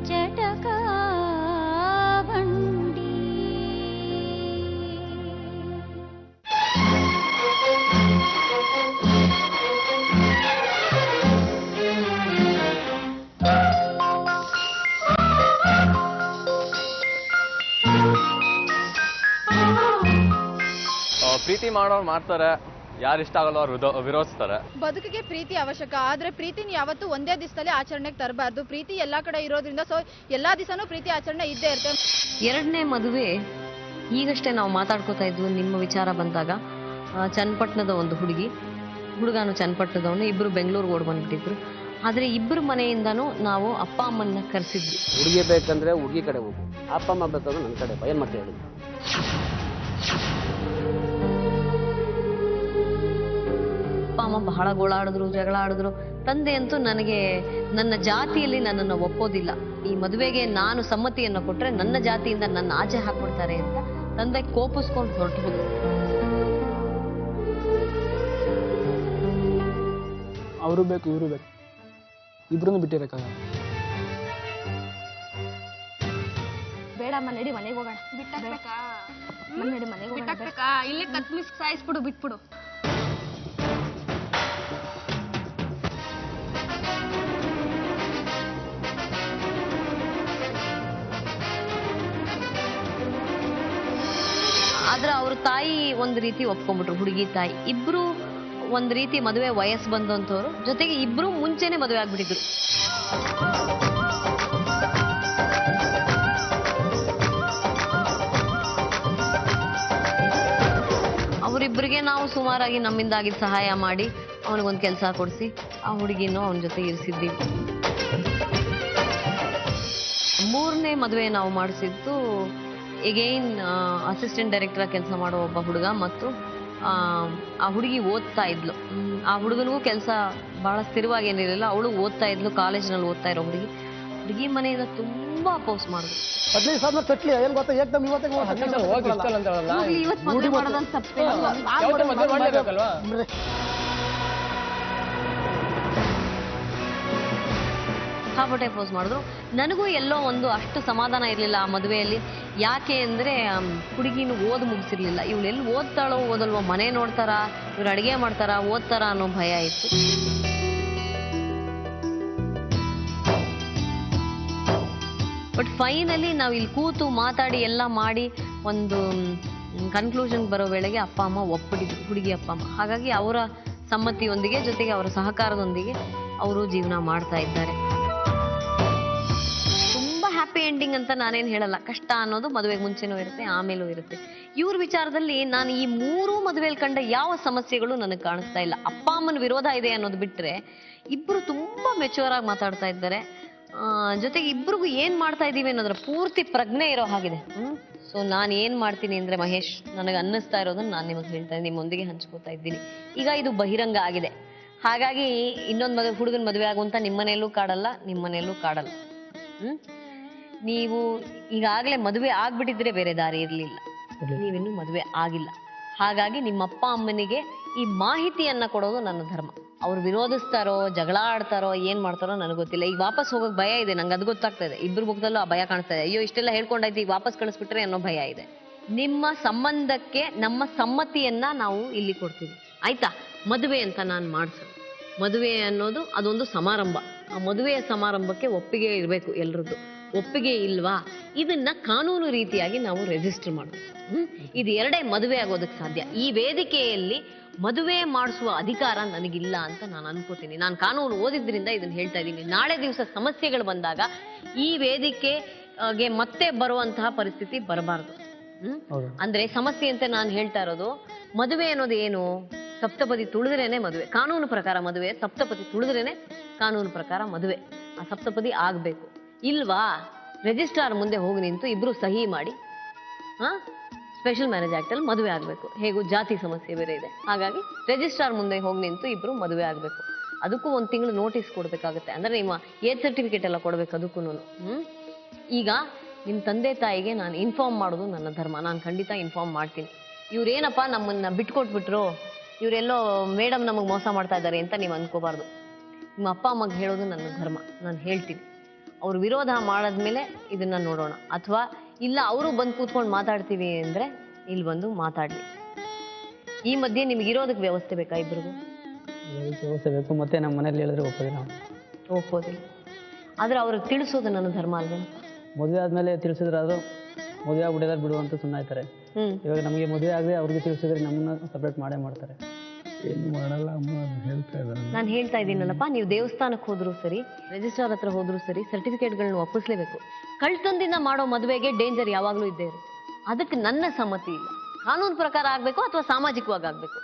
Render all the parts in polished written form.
ಜಟಕ ಬಂಡಿ. ಪ್ರೀತಿ ಮಾಡೋರು ಮಾಡ್ತಾರೆ, ಯಾರು ಇಷ್ಟ ಆಗಲ್ಲ ಅವ್ರು ವಿರೋಧಿಸ್ತಾರೆ. ಬದುಕಿಗೆ ಪ್ರೀತಿ ಅವಶ್ಯಕ, ಆದ್ರೆ ಪ್ರೀತಿನ ಯಾವತ್ತೂ ಒಂದೇ ದಿವಸದಲ್ಲಿ ಆಚರಣೆಗೆ ತರಬಾರ್ದು. ಪ್ರೀತಿ ಎಲ್ಲಾ ಕಡೆ ಇರೋದ್ರಿಂದ ಸೊ ಎಲ್ಲಾ ದಿವಸನೂ ಪ್ರೀತಿ ಆಚರಣೆ ಇದ್ದೇ ಇರುತ್ತೆ. ಎರಡನೇ ಮದುವೆ ಈಗಷ್ಟೇ ನಾವು ಮಾತಾಡ್ಕೋತಾ ಇದ್ವು ನಿಮ್ಮ ವಿಚಾರ ಬಂದಾಗ. ಚನ್ನಪಟ್ಟಣದ ಒಂದು ಹುಡುಗನು ಚನ್ನಪಟ್ಟಣದವನು, ಇಬ್ರು ಬೆಂಗಳೂರಿಗೆ ಓಡ್ ಬಂದ್ಬಿಟ್ಟಿದ್ರು. ಆದ್ರೆ ಇಬ್ಬರು ಮನೆಯಿಂದನೂ ನಾವು ಅಪ್ಪ ಅಮ್ಮನ್ನ ಕರೆಸಿದ್ವಿ. ಹುಡುಗಿ ಬೇಕಂದ್ರೆ ಹುಡುಗಿ ಕಡೆ ಹೋಗು, ಅಪ್ಪ ಅಮ್ಮ ಬೇಕಂದ್ರೆ ನನ್ನ ಕಡೆ ಏನ್ ಮತ್ತೆ ಹೇಳಿ. ಅಪ್ಪ ಅಮ್ಮ ಬಹಳ ಗೋಳಾಡಿದ್ರು, ಜಗಳ ಆಡಿದ್ರು. ತಂದೆ ಅಂತೂ ನನಗೆ ನನ್ನ ಜಾತಿಯಲ್ಲಿ ನನ್ನನ್ನು ಒಪ್ಪೋದಿಲ್ಲ, ಈ ಮದುವೆಗೆ ನಾನು ಸಮ್ಮತಿಯನ್ನು ಕೊಟ್ರೆ ನನ್ನ ಜಾತಿಯಿಂದ ನನ್ನ ಆಚೆ ಹಾಕ್ಬಿಡ್ತಾರೆ ಅಂತ ತಂದೆ ಕೋಪಿಸ್ಕೊಂಡು ಹೊರಟು ಹೋದ್ರು. ಅವರು ಬೇಕು ಇವರು ಬೇಕು, ಇಬ್ರನ್ನು ಬಿಟ್ಟಿರಕ್ಕಾಗಲ್ಲ. ಬೇಡಮ್ಮ ನಡಿ ಮನೆಗೆ ಹೋಗೋಣ. ಬಿಟ್ಟಾಕ್ಬೇಕಾ? ನಡಿ ಮನೆಗೆ ಬಿಟ್ಟಾಕ್ಬೇಕಾ? ಇಲ್ಲೇ ಕತ್ಮಿಸ್ ಸಾಯಿಸ್ಬಿಡು, ಬಿಟ್ಬಿಡು. ಆದ್ರೆ ಅವ್ರ ತಾಯಿ ಒಂದ್ ರೀತಿ ಒಪ್ಕೊಂಡ್ಬಿಟ್ರು, ಹುಡುಗಿ ತಾಯಿ. ಇಬ್ರು ಒಂದ್ ರೀತಿ ಮದುವೆ ವಯಸ್ಸು ಬಂದಂತವ್ರು, ಜೊತೆಗೆ ಇಬ್ರು ಮುಂಚೆನೆ ಮದುವೆ ಆಗ್ಬಿಟ್ಟಿದ್ರು. ಅವರಿಬ್ಬರಿಗೆ ನಾವು ಸುಮಾರಾಗಿ ನಮ್ಮಿಂದಾಗಿದ್ದ ಸಹಾಯ ಮಾಡಿ ಅವನಿಗೊಂದು ಕೆಲಸ ಕೊಡಿಸಿ ಆ ಹುಡುಗಿನೂ ಅವನ ಜೊತೆ ಇರಿಸಿದ್ವಿ. ಮೂರನೇ ಮದುವೆ ನಾವು ಮಾಡಿಸಿದ್ದು ಎಗೈನ್ ಅಸಿಸ್ಟೆಂಟ್ ಡೈರೆಕ್ಟರ್ ಕೆಲಸ ಮಾಡೋ ಒಬ್ಬ ಹುಡುಗ ಮತ್ತು ಆ ಹುಡುಗಿ ಓದ್ತಾ ಇದ್ಲು. ಆ ಹುಡುಗನಿಗೂ ಕೆಲಸ ಬಹಳ ಸ್ಥಿರವಾಗಿ ಏನಿರಲಿಲ್ಲ, ಅವಳು ಓದ್ತಾ ಇದ್ಲು, ಕಾಲೇಜಿನಲ್ಲಿ ಓದ್ತಾ ಇರೋ ಹುಡುಗಿ ಮನೆಯಿಂದ ತುಂಬಾ ಅಪೋಸ್ ಮಾಡಿದ್ರು. 15 ಸಾವಿರ ಕಟ್ಲಿ ಏನ್ ಗೊತ್ತಾ, ಏಕ್ದಮ್ ಇವತ್ತೇ ಸಿಕ್ಕಾಪಟ್ಟೆ ಅಪೋಸ್ ಮಾಡಿದ್ರು. ನನಗೂ ಎಲ್ಲೋ ಒಂದು ಅಷ್ಟು ಸಮಾಧಾನ ಇರಲಿಲ್ಲ ಆ ಮದುವೆಯಲ್ಲಿ. ಯಾಕೆ ಅಂದ್ರೆ ಹುಡುಗಿನ ಮುಗಿಸಿರ್ಲಿಲ್ಲ. ಇವಳು ಎಲ್ಲಿ ಓದ್ತಾಳೋ ಓದಲ್ವೋ, ಮನೆ ನೋಡ್ತಾರಾ, ಇವ್ರು ಅಡುಗೆ ಮಾಡ್ತಾರಾ, ಓದ್ತಾರಾ ಅನ್ನೋ ಭಯ ಇತ್ತು. ಬಟ್ ಫೈನಲಿ ನಾವು ಇಲ್ಲಿ ಕೂತು ಮಾತಾಡಿ ಎಲ್ಲ ಮಾಡಿ ಒಂದು ಕನ್ಕ್ಲೂಷನ್ ಬರೋ ವೇಳೆಗೆ ಅಪ್ಪ ಅಮ್ಮ ಒಪ್ಪಿಟ್ಟಿದ್ರು, ಹುಡುಗಿ ಅಪ್ಪ ಅಮ್ಮ. ಹಾಗಾಗಿ ಅವರ ಸಮ್ಮತಿಯೊಂದಿಗೆ ಜೊತೆಗೆ ಅವರ ಸಹಕಾರದೊಂದಿಗೆ ಅವರು ಜೀವನ ಮಾಡ್ತಾ ಇದ್ದಾರೆ. ತುಂಬಾ ಹ್ಯಾಪಿ ಎಂಡಿಂಗ್ ಅಂತ ನಾನೇನು ಹೇಳಲ್ಲ. ಕಷ್ಟ ಅನ್ನೋದು ಮದುವೆಗೆ ಮುಂಚೆನೂ ಇರುತ್ತೆ, ಆಮೇಲೂ ಇರುತ್ತೆ. ಇವ್ರ ವಿಚಾರದಲ್ಲಿ ನಾನು ಈ 3 ಮದುವೆಯಲ್ಲಿ ಕಂಡ ಯಾವ ಸಮಸ್ಯೆಗಳು ನನಗೆ ಕಾಣಿಸ್ತಾ ಇಲ್ಲ. ಅಪ್ಪ ಅಮ್ಮನ ವಿರೋಧ ಇದೆ ಅನ್ನೋದು ಬಿಟ್ರೆ ಇಬ್ರು ತುಂಬಾ ಮೆಚೂರ್ ಆಗಿ ಮಾತಾಡ್ತಾ ಇದ್ದಾರೆ. ಜೊತೆಗೆ ಇಬ್ರಿಗೂ ಏನ್ ಮಾಡ್ತಾ ಇದೀವಿ ಅನ್ನೋದ್ರ ಪೂರ್ತಿ ಪ್ರಜ್ಞೆ ಇರೋ ಹಾಗಿದೆ. ಸೊ ನಾನು ಏನ್ ಮಾಡ್ತೀನಿ ಅಂದ್ರೆ ಮಹೇಶ್, ನನಗೆ ಅನ್ನಿಸ್ತಾ ಇರೋದನ್ನ ನಾನು ನಿಮಗೆ ಹೇಳ್ತಾ ಇದ್ದೀನಿ, ನಿಮ್ಮೊಂದಿಗೆ ಹಂಚ್ಕೋತಾ ಇದ್ದೀನಿ. ಈಗ ಇದು ಬಹಿರಂಗ ಆಗಿದೆ, ಹಾಗಾಗಿ ಇನ್ನೊಂದು ಹುಡುಗನ ಮದುವೆ ಆಗುವಂತ ನಿಮ್ಮನೆಯಲ್ಲೂ ಕಾಡಲ್ಲ, ನಿಮ್ಮನೆಯಲ್ಲೂ ಕಾಡಲ್ಲ. ನೀವು ಈಗಾಗಲೇ ಮದುವೆ ಆಗ್ಬಿಟ್ಟಿದ್ರೆ ಬೇರೆ ದಾರಿ ಇರ್ಲಿಲ್ಲ, ನೀವಿನ್ನೂ ಮದುವೆ ಆಗಿಲ್ಲ. ಹಾಗಾಗಿ ನಿಮ್ಮ ಅಪ್ಪ ಅಮ್ಮನಿಗೆ ಈ ಮಾಹಿತಿಯನ್ನ ಕೊಡೋದು ನನ್ನ ಧರ್ಮ. ಅವ್ರು ವಿರೋಧಿಸ್ತಾರೋ, ಜಗಳ ಆಡ್ತಾರೋ, ಏನ್ ಮಾಡ್ತಾರೋ ನನಗೆ ಗೊತ್ತಿಲ್ಲ. ಈಗ ವಾಪಸ್ ಹೋಗಕ್ ಭಯ ಇದೆ, ನಂಗೆ ಅದು ಗೊತ್ತಾಗ್ತಾ ಇದೆ. ಇಬ್ರು ಮುಖದಲ್ಲೂ ಆ ಭಯ ಕಾಣಿಸ್ತಾ ಇದೆ. ಅಯ್ಯೋ ಇಷ್ಟೆಲ್ಲ ಹೇಳ್ಕೊಂಡಾಯ್ತು, ಈಗ ವಾಪಸ್ ಕಳಿಸ್ಬಿಟ್ರೆ ಅನ್ನೋ ಭಯ ಇದೆ. ನಿಮ್ಮ ಸಂಬಂಧಕ್ಕೆ ನಮ್ಮ ಸಮ್ಮತಿಯನ್ನ ನಾವು ಇಲ್ಲಿ ಕೊಡ್ತೀವಿ, ಆಯ್ತಾ? ಮದುವೆ ಅಂತ ನಾನು ಮಾಡ್ಸೋದು, ಮದುವೆ ಅನ್ನೋದು ಅದೊಂದು ಸಮಾರಂಭ. ಆ ಮದುವೆಯ ಸಮಾರಂಭಕ್ಕೆ ಒಪ್ಪಿಗೆ ಇರಬೇಕು ಎಲ್ರದ್ದು. ಒಪ್ಪಿಗೆ ಇಲ್ವಾ, ಇದನ್ನ ಕಾನೂನು ರೀತಿಯಾಗಿ ನಾವು ರಿಜಿಸ್ಟರ್ ಮಾಡಬೇಕು. ಇದು ಎರಡೇ ಮದುವೆ ಆಗೋದಕ್ಕೆ ಸಾಧ್ಯ. ಈ ವೇದಿಕೆಯಲ್ಲಿ ಮದುವೆ ಮಾಡಿಸುವ ಅಧಿಕಾರ ನನಗಿಲ್ಲ ಅಂತ ನಾನು ಅನ್ಕೋತೀನಿ. ನಾನು ಕಾನೂನು ಓದಿದ್ರಿಂದ ಇದನ್ನ ಹೇಳ್ತಾ ಇದ್ದೀನಿ. ನಾಳೆ ದಿವಸ ಸಮಸ್ಯೆಗಳು ಬಂದಾಗ ಈ ವೇದಿಕೆಗೆ ಮತ್ತೆ ಬರುವಂತಹ ಪರಿಸ್ಥಿತಿ ಬರಬಾರದು. ಅಂದ್ರೆ ಸಮಸ್ಯೆ ಅಂತ ನಾನು ಹೇಳ್ತಾ ಇರೋದು, ಮದುವೆ ಅನ್ನೋದು ಏನು, ಸಪ್ತಪದಿ ತುಳಿದ್ರೇನೆ ಮದುವೆ. ಕಾನೂನು ಪ್ರಕಾರ ಮದುವೆ, ಸಪ್ತಪದಿ ತುಳಿದ್ರೇನೆ ಕಾನೂನು ಪ್ರಕಾರ ಮದುವೆ. ಆ ಸಪ್ತಪದಿ ಆಗ್ಬೇಕು. ಇಲ್ವಾ, ರಿಜಿಸ್ಟ್ರಾರ್ ಮುಂದೆ ಹೋಗಿ ನಿಂತು ಇಬ್ರು ಸಹಿ ಮಾಡಿ ಸ್ಪೆಷಲ್ ಮ್ಯಾರೇಜ್ ಆಕ್ಟ್ ಅಲ್ಲಿ ಮದುವೆ ಆಗ್ಬೇಕು. ಹೇಗೂ ಜಾತಿ ಸಮಸ್ಯೆ ಬೇರೆ ಇದೆ, ಹಾಗಾಗಿ ರಿಜಿಸ್ಟ್ರಾರ್ ಮುಂದೆ ಹೋಗಿ ನಿಂತು ಇಬ್ರು ಮದುವೆ ಆಗ್ಬೇಕು. ಅದಕ್ಕೂ 1 ತಿಂಗಳು ನೋಟಿಸ್ ಕೊಡ್ಬೇಕಾಗುತ್ತೆ. ಅಂದ್ರೆ ನಿಮ್ಮ ಏಜ್ ಸರ್ಟಿಫಿಕೇಟ್ ಎಲ್ಲ ಕೊಡ್ಬೇಕು ಅದಕ್ಕೂ. ಈಗ ನಿಮ್ ತಂದೆ ತಾಯಿಗೆ ನಾನು ಇನ್ಫಾರ್ಮ್ ಮಾಡೋದು ನನ್ನ ಧರ್ಮ. ನಾನು ಖಂಡಿತ ಇನ್ಫಾರ್ಮ್ ಮಾಡ್ತೀನಿ. ಇವ್ರೇನಪ್ಪ ನಮ್ಮನ್ನ ಬಿಟ್ಕೊಟ್ಬಿಟ್ರು, ಇವರೆಲ್ಲೋ ಮೇಡಮ್ ನಮಗೆ ಮೋಸ ಮಾಡ್ತಾ ಇದ್ದಾರೆ ಅಂತ ನೀವು ಅನ್ಕೋಬಾರ್ದು. ನಿಮ್ಮ ಅಪ್ಪ ಅಮ್ಮಗೆ ಹೇಳೋದು ನನ್ನ ಧರ್ಮ, ನಾನು ಹೇಳ್ತೀನಿ. ಅವ್ರು ವಿರೋಧ ಮಾಡಿದ್ಮೇಲೆ ಇದನ್ನ ನೋಡೋಣ, ಅಥವಾ ಇಲ್ಲ ಅವರು ಬಂದು ಕೂತ್ಕೊಂಡು ಮಾತಾಡ್ತೀವಿ ಅಂದ್ರೆ ಇಲ್ಲಿ ಬಂದು ಮಾತಾಡ್ಲಿ. ಈ ಮಧ್ಯೆ ನಿಮ್ಗೆ ಇರೋದಕ್ಕೆ ವ್ಯವಸ್ಥೆ ಬೇಕಾ ಇಬ್ರಿಗೂ? ವ್ಯವಸ್ಥೆ ಬೇಕು. ಮತ್ತೆ ನಮ್ಮ ಮನೇಲಿ ಹೇಳಿದ್ರೆ ಒಪ್ಪೋದಿಲ್ಲ ನಾವು. ಒಪ್ಪೋದಿಲ್ಲ. ಆದ್ರೆ ಅವ್ರಿಗೆ ತಿಳಿಸೋದು ನನ್ನ ಧರ್ಮ ಅಲ್ವೇನಪ್ಪ? ಮದುವೆ ಆದ್ಮೇಲೆ ತಿಳಿಸಿದ್ರೆ ಅದು ಮದುವೆ ಆಗ್ಬಿಟ್ಟಿದ್ದಾರೆ ಬಿಡು ಅಂತ ಸುಮ್ಮನೆ ಆಯ್ತಾರೆ. ಇವಾಗ ನಮಗೆ ಮದುವೆ ಆಗದೆ ಅವ್ರಿಗೆ ತಿಳಿಸಿದ್ರೆ ನಮ್ಮನ್ನ ಸಪ್ರೇಟ್ ಮಾಡೇ ಮಾಡ್ತಾರೆ. ಏನು ಮಾಡಲ್ಲ ಅಮ್ಮ ಹೇಳ್ತಾ ಇದ್ದಾರೆ. ನಾನು ಹೇಳ್ತಾ ಇದ್ದೀನಲ್ಲಪ್ಪ, ನೀವು ದೇವಸ್ಥಾನಕ್ಕೆ ಹೋದ್ರು ಸರಿ, ರಿಜಿಸ್ಟ್ರಾರ್ ಹತ್ರ ಹೋದ್ರು ಸರಿ, ಸರ್ಟಿಫಿಕೇಟ್ಗಳನ್ನ ಒಪ್ಪಿಸ್ಲೇಬೇಕು. ಕಳ್ತನದಿಂದ ಮಾಡೋ ಮದುವೆಗೆ ಡೇಂಜರ್ ಯಾವಾಗಲೂ ಇದ್ದೇ ಇರುತ್ತೆ. ಅದಕ್ಕೆ ನನ್ನ ಸಮ್ಮತಿ ಇಲ್ಲ. ಕಾನೂನು ಪ್ರಕಾರ ಆಗ್ಬೇಕು ಅಥವಾ ಸಾಮಾಜಿಕವಾಗಿ ಆಗ್ಬೇಕು.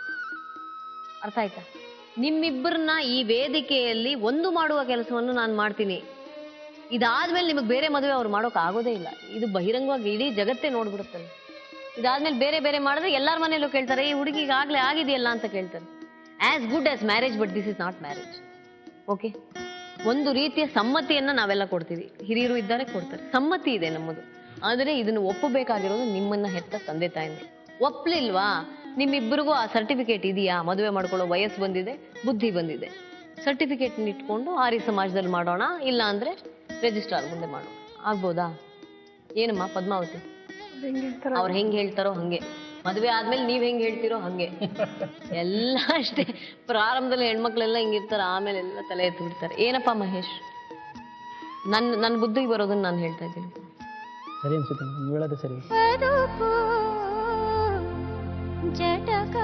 ಅರ್ಥ ಆಯ್ತಾ? ನಿಮ್ಮಿಬ್ಬರನ್ನ ಈ ವೇದಿಕೆಯಲ್ಲಿ ಒಂದು ಮಾಡುವ ಕೆಲಸವನ್ನು ನಾನು ಮಾಡ್ತೀನಿ. ಇದಾದ್ಮೇಲೆ ನಿಮಗೆ ಬೇರೆ ಮದುವೆ ಅವ್ರು ಮಾಡೋಕೆ ಆಗೋದೇ ಇಲ್ಲ. ಇದು ಬಹಿರಂಗವಾಗಿ ಇಡೀ ಜಗತ್ತೇ ನೋಡ್ಬಿಡುತ್ತಲ್ಲ. ಇದಾದ್ಮೇಲೆ ಬೇರೆ ಬೇರೆ ಮಾಡಿದ್ರೆ ಎಲ್ಲಾರ ಮನೇಲೂ ಕೇಳ್ತಾರೆ, ಈ ಹುಡುಗಿಗೆ ಆಗ್ಲೇ ಆಗಿದೆಯಲ್ಲ ಅಂತ ಕೇಳ್ತಾರೆ. As good as marriage, but this is not marriage. Okay, ಒಂದು ರೀತಿಯ ಸಮ್ಮತಿಯನ್ನ ನಾವೆಲ್ಲ ಕೊಡ್ತೀವಿ, ಹಿರಿಯರು ಇದ್ದಾರೆ ಕೊಡ್ತಾರೆ, ಸಮ್ಮತಿ ಇದೆ ನಮ್ಮದು. ಆದರೆ ಇದನ್ನು ಒಪ್ಪಬೇಕಾಗಿರೋದು ನಿಮ್ಮನ್ನ ಹೆತ್ತ ತಂದೆ ತಾಯಿನೇ. ಒಪ್ಲಿಲ್ವಾ? ನಿಮ್ಮಿಬ್ಬರಿಗೂ ಆ ಸರ್ಟಿಫಿಕೇಟ್ ಇದೆಯಾ? ಮದುವೆ ಮಾಡ್ಕೊಳ್ಳೋ ವಯಸ್ಸು ಬಂದಿದೆ, ಬುದ್ಧಿ ಬಂದಿದೆ, ಸರ್ಟಿಫಿಕೇಟ್ ಇಟ್ಕೊಂಡು ಆರ್ಯ ಸಮಾಜದಲ್ಲಿ ಮಾಡೋಣ, ಇಲ್ಲ ಅಂದ್ರೆ ರಿಜಿಸ್ಟ್ರಾರ್ ಮುಂದೆ ಮಾಡೋಣ. ಆಗ್ಬೋದಾ? ಏನಮ್ಮ ಪದ್ಮಾವತಿ? ಅವ್ರು ಹೆಂಗ್ ಹೇಳ್ತಾರೋ ಹಂಗೆ, ಮದುವೆ ಆದ್ಮೇಲೆ ನೀವ್ ಹೆಂಗ್ ಹೇಳ್ತಿರೋ ಹಂಗೆ. ಎಲ್ಲ ಅಷ್ಟೇ. ಪ್ರಾರಂಭದಲ್ಲಿ ಹೆಣ್ಮಕ್ಳೆಲ್ಲ ಹಿಂಗಿರ್ತಾರೆ, ಆಮೇಲೆ ಎಲ್ಲ ತಲೆ ಎತ್ತು ಬಿಡ್ತಾರೆ. ಏನಪ್ಪ ಮಹೇಶ್, ನನ್ನ ಬುದ್ಧಿಗೆ ಬರೋದನ್ನ ನಾನು ಹೇಳ್ತಾ ಇದ್ದೀನಿ. ಸರಿ ಅನ್ಸುತ್ತೆ, ನೀವು ಹೇಳೋದು ಸರಿ. ಜಟಕ